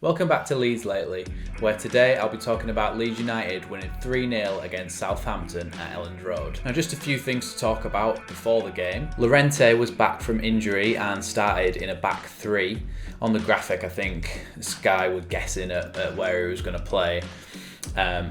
Welcome back to Leeds Lately, where today I'll be talking about Leeds United winning 3-0 against Southampton at Elland Road. Now just a few things to talk about before the game. Llorente was back from injury and started in a back three. On the graphic I think Sky were guessing at where he was going to play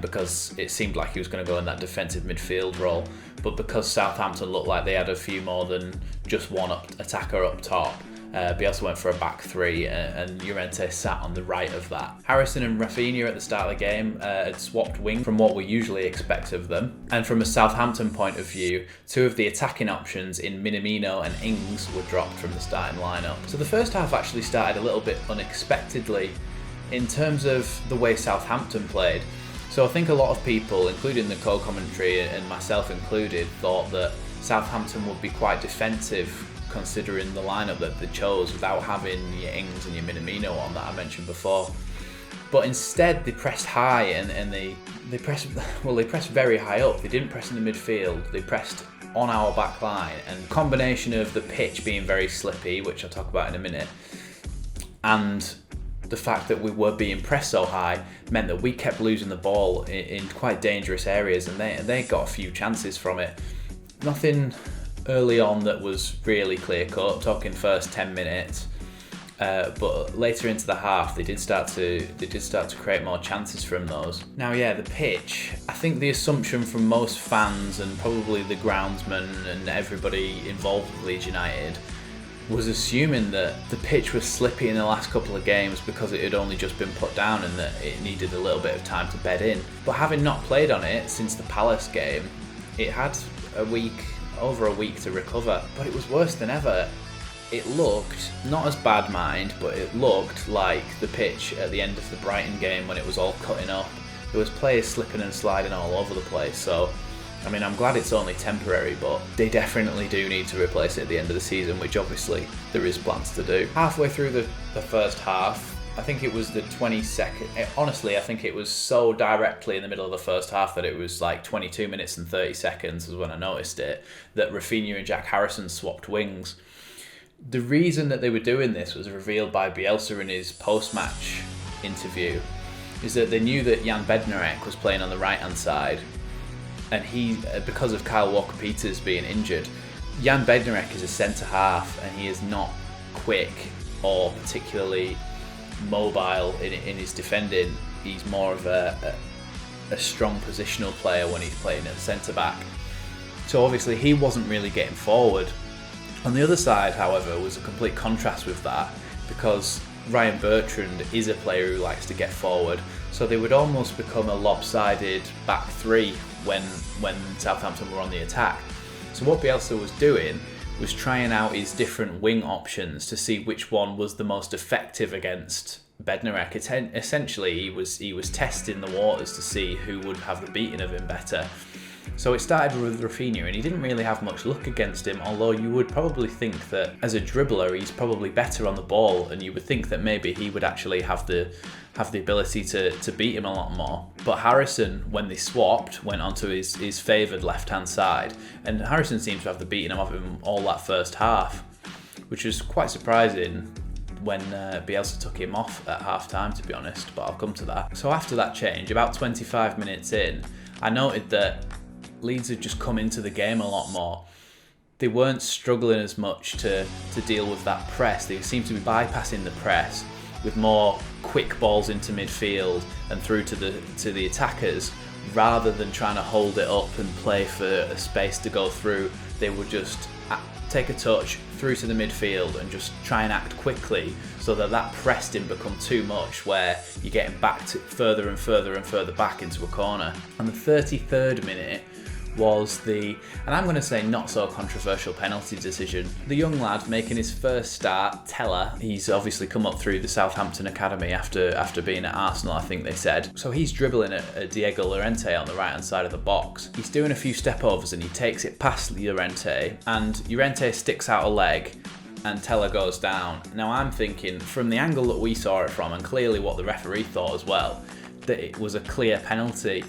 because it seemed like he was going to go in that defensive midfield role. But because Southampton looked like they had a few more than just one attacker up top, Bielsa went for a back three and Llorente sat on the right of that. Harrison and Rafinha at the start of the game had swapped wing from what we usually expect of them. And from a Southampton point of view, two of the attacking options in Minamino and Ings were dropped from the starting lineup. So the first half actually started a little bit unexpectedly in terms of the way Southampton played. So I think a lot of people, including the co-commentary and myself included, thought that Southampton would be quite defensive considering the lineup that they chose without having your Ings and your Minamino on that I mentioned before. But instead they pressed high and they pressed very high up. They didn't press in the midfield, they pressed on our back line, and the combination of the pitch being very slippy, which I'll talk about in a minute, and the fact that we were being pressed so high meant that we kept losing the ball in quite dangerous areas, and they got a few chances from it. Nothing early on that was really clear cut, talking first 10 minutes, but later into the half they did start to create more chances from those. Now the pitch, I think the assumption from most fans and probably the groundsman and everybody involved with Leeds United was assuming that the pitch was slippy in the last couple of games because it had only just been put down and that it needed a little bit of time to bed in. But having not played on it since the Palace game, it had over a week to recover, but it was worse than ever. It looked, not as bad mind, but it looked like the pitch at the end of the Brighton game when it was all cutting up. There was players slipping and sliding all over the place, so I mean, I'm glad it's only temporary, but they definitely do need to replace it at the end of the season, which obviously there is plans to do. Halfway through the first half, I think it was the 22nd. Honestly, I think it was so directly in the middle of the first half that it was like 22 minutes and 30 seconds is when I noticed it, that Rafinha and Jack Harrison swapped wings. The reason that they were doing this was revealed by Bielsa in his post-match interview, is that they knew that Jan Bednarek was playing on the right-hand side, and he, because of Kyle Walker-Peters being injured, Jan Bednarek is a centre-half and he is not quick or particularly mobile in his defending. He's more of a strong positional player when he's playing at centre back, so obviously he wasn't really getting forward. On the other side, however, was a complete contrast with that, because Ryan Bertrand is a player who likes to get forward, so they would almost become a lopsided back three when Southampton were on the attack. So what Bielsa was doing was trying out his different wing options to see which one was the most effective against Bednarek. Essentially, he was testing the waters to see who would have the beating of him better. So it started with Rafinha, and he didn't really have much luck against him, although you would probably think that as a dribbler he's probably better on the ball, and you would think that maybe he would actually have the ability to beat him a lot more. But Harrison, when they swapped, went onto his favoured left-hand side, and Harrison seems to have the beating of him all that first half, which was quite surprising when Bielsa took him off at half-time, to be honest, but I'll come to that. So after that change, about 25 minutes in, I noted that Leeds had just come into the game a lot more. They weren't struggling as much to deal with that press. They seemed to be bypassing the press with more quick balls into midfield and through to the attackers, rather than trying to hold it up and play for a space to go through. They would just take a touch through to the midfield and just try and act quickly, so that press didn't become too much where you're getting back to further and further back into a corner. On the 33rd minute was and I'm going to say not so controversial, penalty decision. The young lad making his first start, Teller, he's obviously come up through the Southampton academy after being at Arsenal, I think they said. So he's dribbling at Diego Llorente on the right hand side of the box. He's doing a few step overs and he takes it past Llorente, and Llorente sticks out a leg and Teller goes down. Now I'm thinking, from the angle that we saw it from, and clearly what the referee thought as well, that it was a clear penalty.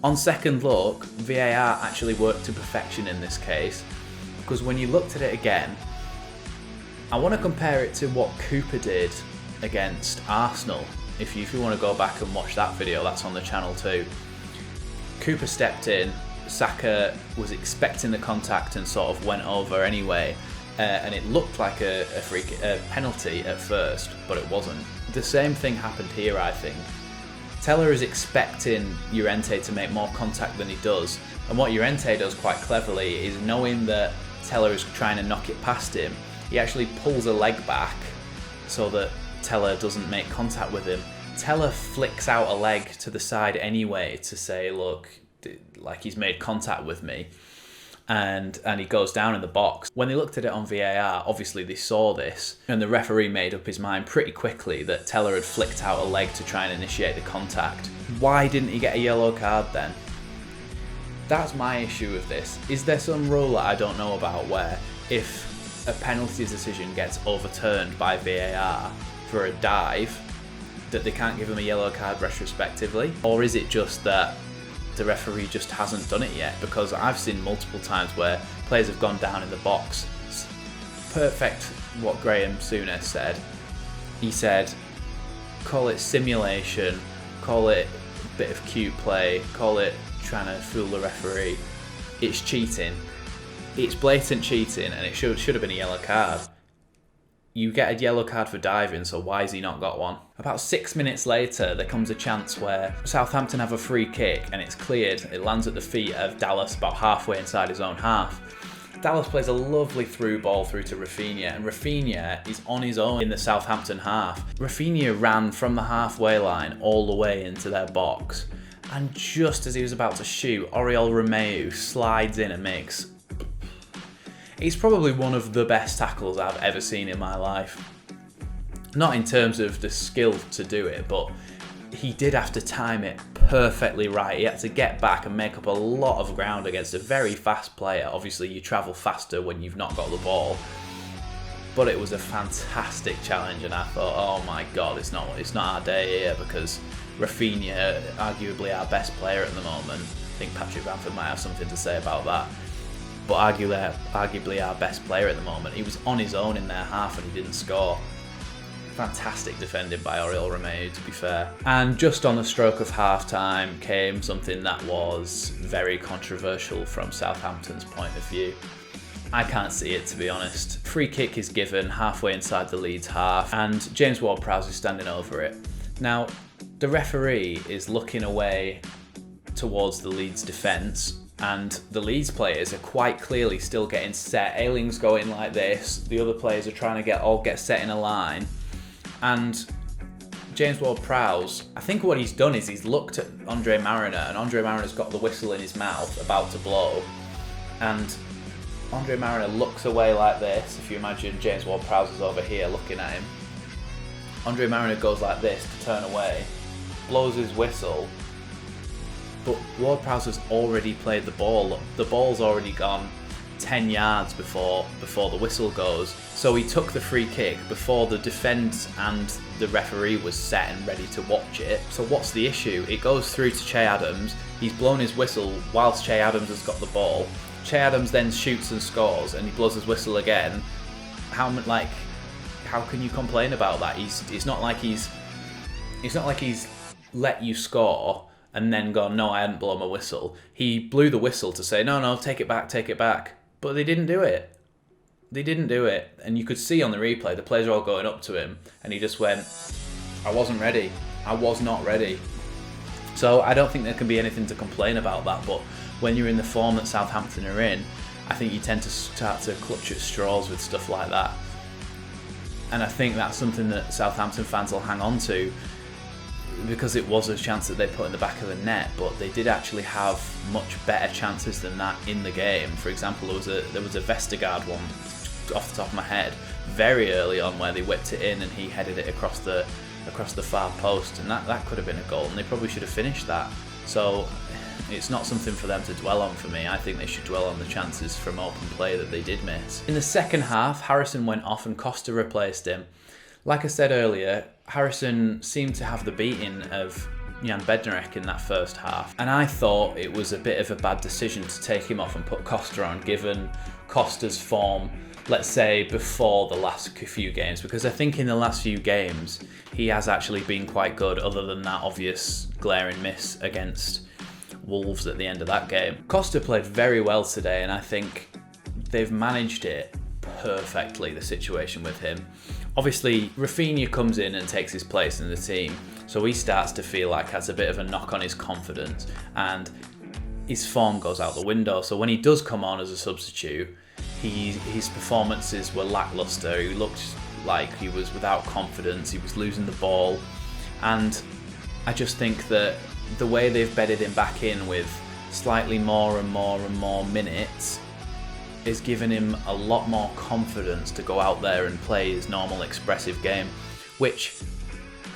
On second look, VAR actually worked to perfection in this case, because when you looked at it again, I want to compare it to what Cooper did against Arsenal. If you want to go back and watch that video, that's on the channel too. Cooper stepped in, Saka was expecting the contact and sort of went over anyway, and it looked like a penalty at first, but it wasn't. The same thing happened here, I think. Teller is expecting Llorente to make more contact than he does, and what Llorente does quite cleverly is, knowing that Teller is trying to knock it past him, he actually pulls a leg back so that Teller doesn't make contact with him. Teller flicks out a leg to the side anyway to say, look, like he's made contact with me, and he goes down in the box. When they looked at it on VAR, obviously they saw this, and the referee made up his mind pretty quickly that Teller had flicked out a leg to try and initiate the contact. Why didn't he get a yellow card then? That's my issue with this. Is there some rule that I don't know about where if a penalty decision gets overturned by VAR for a dive, that they can't give him a yellow card retrospectively? Or is it just that the referee just hasn't done it yet? Because I've seen multiple times where players have gone down in the box. Perfect what Graham Souness said. He said, call it simulation, call it a bit of cute play, call it trying to fool the referee. It's cheating. It's blatant cheating, and it should have been a yellow card. You get a yellow card for diving, so why has he not got one? About 6 minutes later, there comes a chance where Southampton have a free kick and it's cleared. It lands at the feet of Dallas about halfway inside his own half. Dallas plays a lovely through ball through to Rafinha, and Rafinha is on his own in the Southampton half. Rafinha ran from the halfway line all the way into their box, and just as he was about to shoot, Oriol Romeu slides in and makes... It's probably one of the best tackles I've ever seen in my life. Not in terms of the skill to do it, but he did have to time it perfectly right. He had to get back and make up a lot of ground against a very fast player. Obviously, you travel faster when you've not got the ball. But it was a fantastic challenge, and I thought, oh my God, it's not our day here, because Rafinha, arguably our best player at the moment. I think Patrick Bamford might have something to say about that. But arguably our best player at the moment. He was on his own in their half and he didn't score. Fantastic defending by Oriol Romeu, to be fair. And just on the stroke of half-time came something that was very controversial from Southampton's point of view. I can't see it, to be honest. Free kick is given halfway inside the Leeds half, and James Ward-Prowse is standing over it. Now, the referee is looking away towards the Leeds defence, and the Leeds players are quite clearly still getting set. Ayling's going like this, the other players are trying to get set in a line, and James Ward-Prowse, I think what he's done is he's looked at Andre Mariner, and Andre Mariner's got the whistle in his mouth about to blow, and Andre Mariner looks away like this. If you imagine James Ward-Prowse is over here looking at him, Andre Mariner goes like this to turn away, blows his whistle, but Ward-Prowse has already played the ball. The ball's already gone 10 yards before the whistle goes. So he took the free kick before the defence and the referee was set and ready to watch it. So what's the issue? It goes through to Che Adams. He's blown his whistle whilst Che Adams has got the ball. Che Adams then shoots and scores, and he blows his whistle again. How can you complain about that? It's not like he's let you score and then gone, no, I hadn't blown my whistle. He blew the whistle to say, no, take it back. But they didn't do it. And you could see on the replay, the players are all going up to him, and he just went, I wasn't ready. I was not ready. So I don't think there can be anything to complain about that, but when you're in the form that Southampton are in, I think you tend to start to clutch at straws with stuff like that. And I think that's something that Southampton fans will hang on to, because it was a chance that they put in the back of the net, but they did actually have much better chances than that in the game. For example, there was a Vestergaard one off the top of my head very early on where they whipped it in and he headed it across the far post, and that could have been a goal, and they probably should have finished that. So it's not something for them to dwell on for me. I think they should dwell on the chances from open play that they did miss. In the second half, Harrison went off and Costa replaced him. Like I said earlier, Harrison seemed to have the beating of Jan Bednarek in that first half, and I thought it was a bit of a bad decision to take him off and put Costa on, given Costa's form let's say, before the last few games, because I think in the last few games he has actually been quite good, other than that obvious glaring miss against Wolves at the end of that game. Costa played very well today, and I think they've managed it perfectly, the situation with him. Obviously, Rafinha comes in and takes his place in the team, so he starts to feel like has a bit of a knock on his confidence, and his form goes out the window. So when he does come on as a substitute, his performances were lackluster. He looked like he was without confidence, he was losing the ball, and I just think that the way they've bedded him back in with slightly more and more minutes is giving him a lot more confidence to go out there and play his normal expressive game, which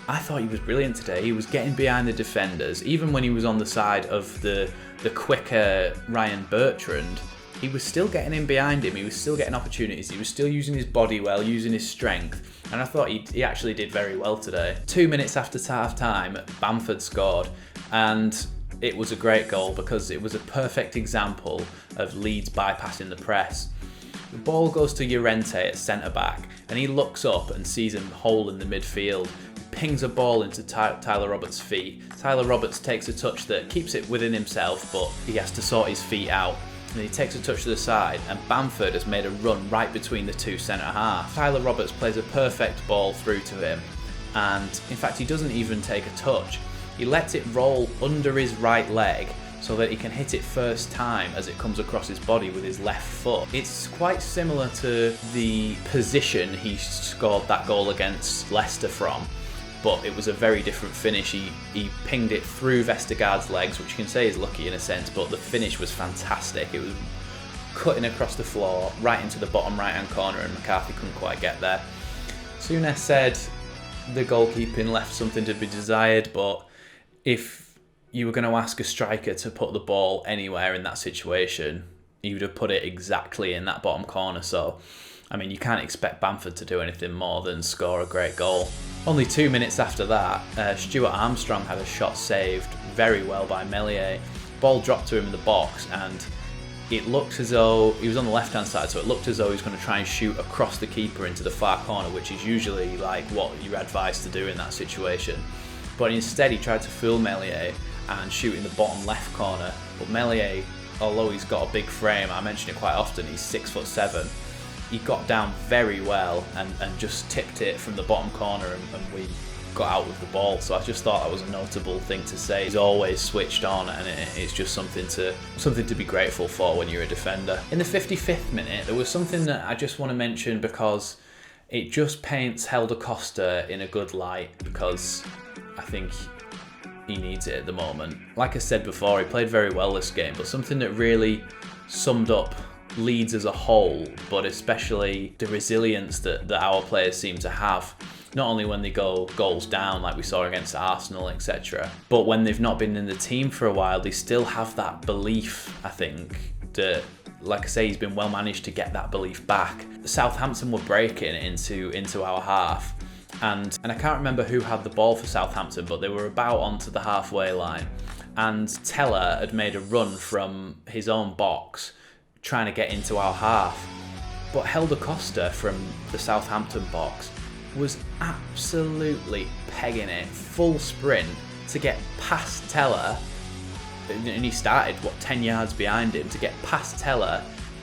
I thought he was brilliant today. He was getting behind the defenders. Even when he was on the side of the quicker Ryan Bertrand, he was still getting in behind him. He was still getting opportunities. He was still using his body well, using his strength. And I thought he actually did very well today. 2 minutes after half time, Bamford scored. And it was a great goal because it was a perfect example of Leeds bypassing the press. The ball goes to Llorente at centre-back, and he looks up and sees a hole in the midfield. He pings a ball into Tyler Roberts' feet. Tyler Roberts takes a touch that keeps it within himself, but he has to sort his feet out. And he takes a touch to the side, and Bamford has made a run right between the two centre-halves. Tyler Roberts plays a perfect ball through to him, and in fact he doesn't even take a touch. He lets it roll under his right leg so that he can hit it first time as it comes across his body with his left foot. It's quite similar to the position he scored that goal against Leicester from, but it was a very different finish. He pinged it through Vestergaard's legs, which you can say is lucky in a sense, but the finish was fantastic. It was cutting across the floor, right into the bottom right-hand corner, and McCarthy couldn't quite get there. Souness said the goalkeeping left something to be desired, but if you were going to ask a striker to put the ball anywhere in that situation, he would have put it exactly in that bottom corner. So, I mean, you can't expect Bamford to do anything more than score a great goal. Only 2 minutes after that, Stuart Armstrong had a shot saved very well by Meslier. Ball dropped to him in the box, and it looked as though he was on the left-hand side, so it looked as though he was going to try and shoot across the keeper into the far corner, which is usually like what you're advised to do in that situation. But instead he tried to fool Meslier and shoot in the bottom left corner. But Meslier, although he's got a big frame, I mention it quite often, he's 6'7", he got down very well and just tipped it from the bottom corner, and we got out with the ball. So I just thought that was a notable thing to say. He's always switched on, and it's just something to be grateful for when you're a defender. In the 55th minute, there was something that I just want to mention because it just paints Helder Costa in a good light, because I think he needs it at the moment. Like I said before, he played very well this game, but something that really summed up Leeds as a whole, but especially the resilience that our players seem to have, not only when they go goals down like we saw against Arsenal, etc., but when they've not been in the team for a while, they still have that belief, I think, that, like I say, he's been well managed to get that belief back. Southampton were breaking into our half, and I can't remember who had the ball for Southampton, but they were about onto the halfway line, and Teller had made a run from his own box trying to get into our half, but Helder Costa from the Southampton box was absolutely pegging it full sprint to get past Teller, and he started 10 yards behind him, to get past Teller,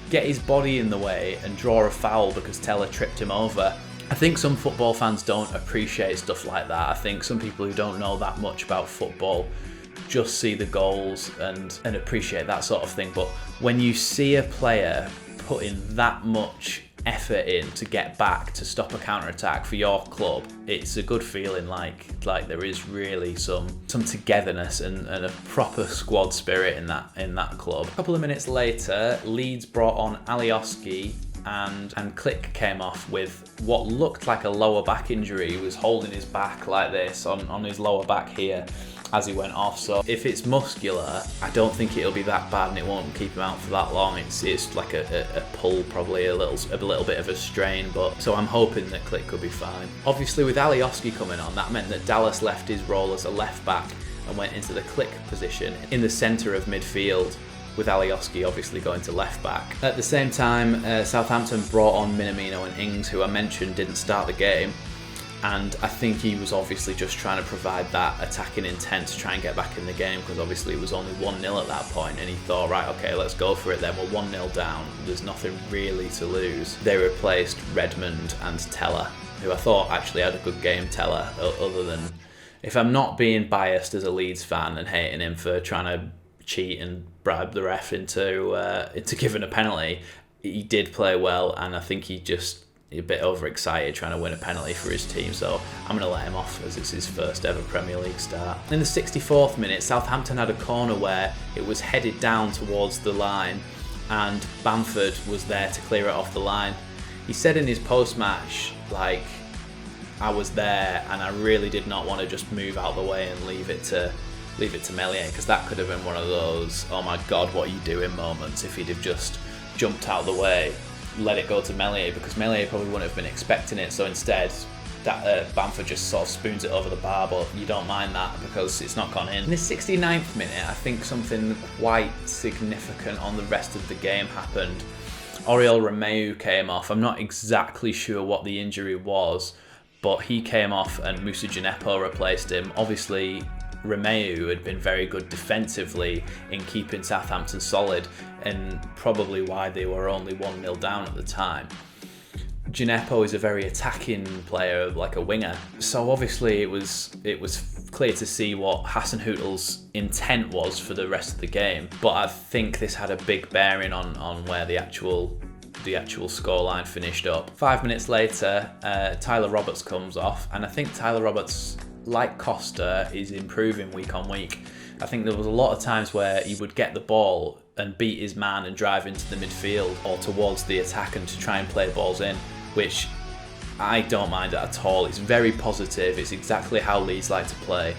get his body in the way and draw a foul because Teller tripped him over. I think some football fans don't appreciate stuff like that. I think some people who don't know that much about football just see the goals and appreciate that sort of thing. But when you see a player putting that much effort in to get back, to stop a counter-attack for your club, it's a good feeling, like there is really some togetherness and a proper squad spirit in that club. A couple of minutes later, Leeds brought on Alioski, and Click came off with what looked like a lower back injury. He was holding his back like this on his lower back here as he went off. So if it's muscular, I don't think it'll be that bad and it won't keep him out for that long. It's like a pull, probably a little bit of a strain, but so I'm hoping that Click could be fine. Obviously with Alioski coming on, that meant that Dallas left his role as a left back and went into the Click position in the centre of midfield. with Alioski obviously going to left back. At the same time, Southampton brought on Minamino and Ings, who I mentioned didn't start the game, and I think he was obviously just trying to provide that attacking intent to try and get back in the game, because obviously it was only 1-0 at that point, and he thought, right, okay, let's go for it then. We're 1-0 down, there's nothing really to lose. They replaced Redmond and Teller, who I thought actually had a good game, Teller, other than, if I'm not being biased as a Leeds fan and hating him for trying to cheat and bribe the ref into giving a penalty, he did play well, and I think he just a bit overexcited trying to win a penalty for his team, so I'm going to let him off as it's his first ever Premier League start. In the 64th minute, Southampton had a corner where it was headed down towards the line and Bamford was there to clear it off the line. He said in his post-match, like, I was there and I really did not want to just move out the way and leave it to Meslier, because that could have been one of those, oh my god, what are you doing moments if he'd have just jumped out of the way, let it go to Meslier, because Meslier probably wouldn't have been expecting it, so instead that Bamford just sort of spoons it over the bar, but you don't mind that because it's not gone in. In the 69th minute, I think something quite significant on the rest of the game happened. Oriol Romeu came off. I'm not exactly sure what the injury was, but he came off and Moussa Djenepo replaced him. Obviously, Romeu had been very good defensively in keeping Southampton solid, and probably why they were only 1-0 down at the time. Djenepo is a very attacking player, like a winger, so obviously it was clear to see what Hasenhüttl's intent was for the rest of the game, but I think this had a big bearing on where the actual scoreline finished up. 5 minutes later, Tyler Roberts comes off, and I think Tyler Roberts, like Costa, is improving week on week. I think there was a lot of times where he would get the ball and beat his man and drive into the midfield or towards the attack and to try and play balls in, which I don't mind at all. It's very positive. It's exactly how Leeds like to play,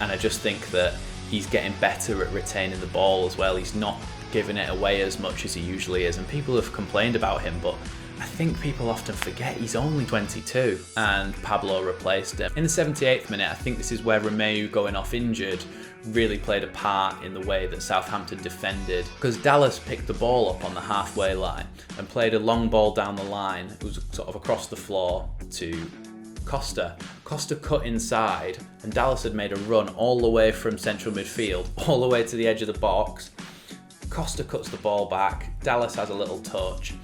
and I just think that he's getting better at retaining the ball as well. He's not giving it away as much as he usually is, and people have complained about him, but I think people often forget he's only 22, and Pablo replaced him. In the 78th minute, I think this is where Romeu going off injured really played a part in the way that Southampton defended, because Dallas picked the ball up on the halfway line and played a long ball down the line. It was sort of across the floor to Costa. Costa cut inside, and Dallas had made a run all the way from central midfield, all the way to the edge of the box. Costa cuts the ball back, Dallas has a little touch.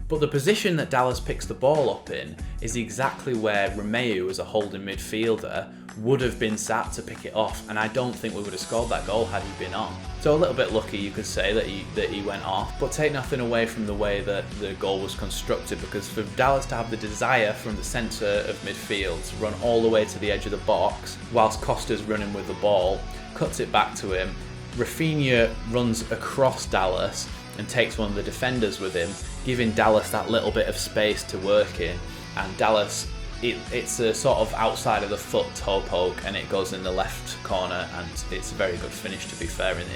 But the position that Dallas picks the ball up in is exactly where Romeu, as a holding midfielder, would have been sat to pick it off, and I don't think we would have scored that goal had he been on. So a little bit lucky, you could say, that he went off, but take nothing away from the way that the goal was constructed, because for Dallas to have the desire from the centre of midfield to run all the way to the edge of the box, whilst Costa's running with the ball, cuts it back to him, Rafinha runs across Dallas and takes one of the defenders with him, giving Dallas that little bit of space to work in, and Dallas, it's a sort of outside of the foot toe poke, and it goes in the left corner, and it's a very good finish, to be fair, in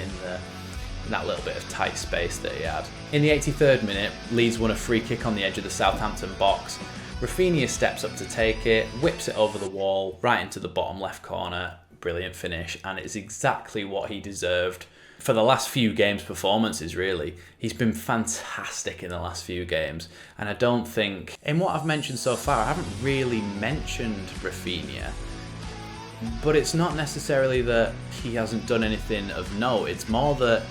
that little bit of tight space that he had. In the 83rd minute, Leeds won a free kick on the edge of the Southampton box. Rafinha steps up to take it, whips it over the wall, right into the bottom left corner. Brilliant finish, and it's exactly what he deserved for the last few games' performances, really. He's been fantastic in the last few games, and I don't think, in what I've mentioned so far, I haven't really mentioned Rafinha, but it's not necessarily that he hasn't done anything of note. It's more that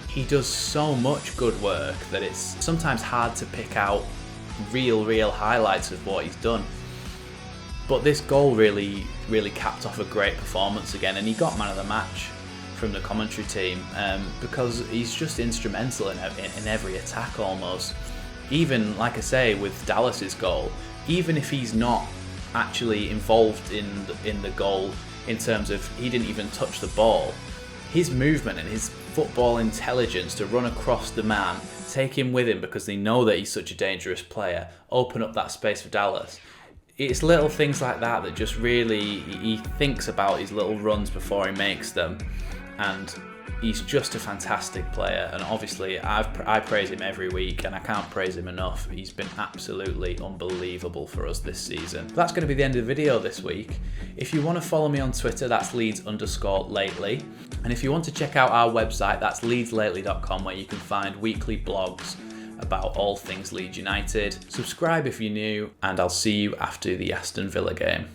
he does so much good work that it's sometimes hard to pick out real highlights of what he's done. But this goal really capped off a great performance again, and he got man of the match from the commentary team, because he's just instrumental in every attack almost. Even, like I say, with Dallas's goal, even if he's not actually involved in the goal in terms of he didn't even touch the ball, his movement and his football intelligence to run across the man, take him with him because they know that he's such a dangerous player, open up that space for Dallas. It's little things like that just really, he thinks about his little runs before he makes them, and He's just a fantastic player, and obviously I praise him every week, and I can't praise him enough. He's been absolutely unbelievable for us this season. But that's going to be the end of the video this week. If you want to follow me on Twitter, that's Leeds_Lately. And if you want to check out our website, that's leedslately.com, where you can find weekly blogs about all things Leeds United. Subscribe if you're new, and I'll see you after the Aston Villa game.